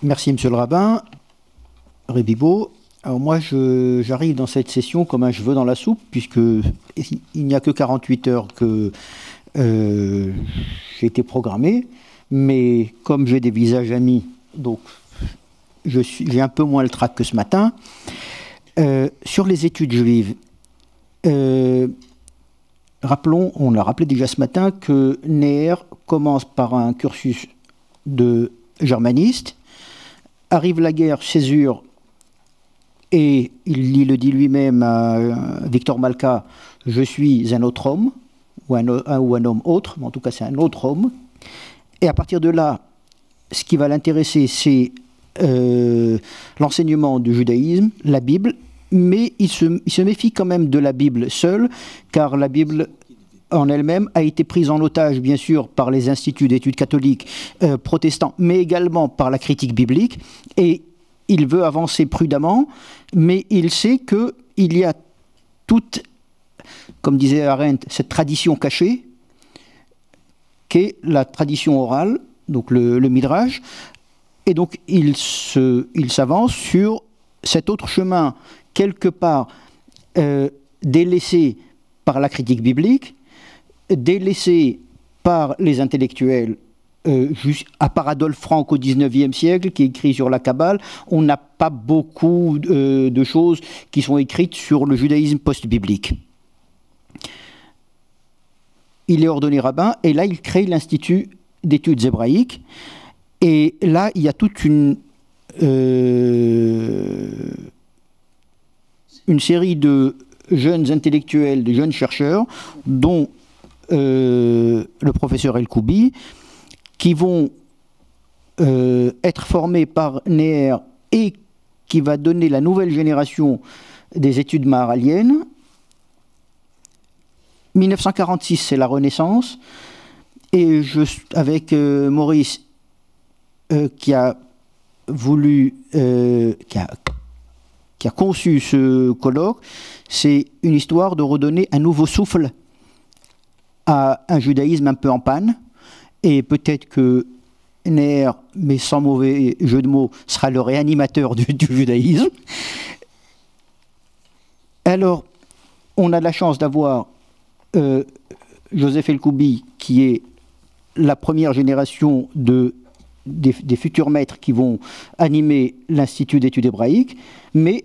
Merci, monsieur le rabbin. Rébibo. Alors moi, j'arrive dans cette session comme un cheveu dans la soupe, puisque il n'y a que 48 heures que j'ai été programmé, mais comme j'ai des visages amis, donc j'ai un peu moins le trac que ce matin. Sur les études juives, rappelons, on l'a rappelé déjà ce matin, que Neher commence par un cursus de germaniste, arrive la guerre, césure, et il le dit lui-même à Victor Malka, je suis un autre homme, ou un homme autre, mais en tout cas c'est un autre homme. Et à partir de là, ce qui va l'intéresser, c'est l'enseignement du judaïsme, la Bible, mais il se méfie quand même de la Bible seule, car la Bible en elle-même a été prise en otage, bien sûr, par les instituts d'études catholiques protestants, mais également par la critique biblique, et il veut avancer prudemment, mais il sait qu'il y a toute, comme disait Arendt, cette tradition cachée, qu'est la tradition orale, donc le Midrash, et donc il s'avance sur cet autre chemin, quelque part délaissé par la critique biblique, délaissé par les intellectuels, à part Adolphe Frank au XIXe siècle, qui écrit sur la Kabbale, on n'a pas beaucoup de choses qui sont écrites sur le judaïsme post-biblique. Il est ordonné rabbin, et là il crée l'Institut d'études hébraïques, et là il y a toute une série de jeunes intellectuels, de jeunes chercheurs, dont le professeur El-Koubi, qui vont être formés par Neher et qui va donner la nouvelle génération des études maharaliennes. 1946, c'est la Renaissance, et avec Maurice, qui a voulu, qui a conçu ce colloque, c'est une histoire de redonner un nouveau souffle à un judaïsme un peu en panne. Et peut-être que Neher, mais sans mauvais jeu de mots, sera le réanimateur du judaïsme. Alors, on a de la chance d'avoir Joseph El-Koubi, qui est la première génération des futurs maîtres qui vont animer l'Institut d'études hébraïques, mais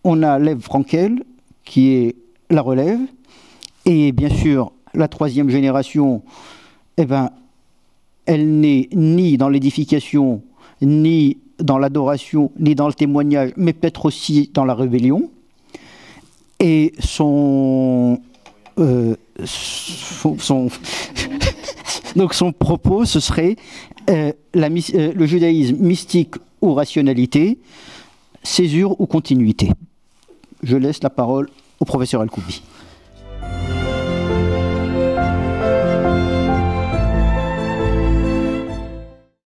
on a Lev Frankel, qui est la relève, et bien sûr, la troisième génération, eh ben, elle n'est ni dans l'édification, ni dans l'adoration, ni dans le témoignage, mais peut-être aussi dans la rébellion. Et donc son propos, ce serait le judaïsme mystique ou rationalité, césure ou continuité. Je laisse la parole au professeur El-Koubi.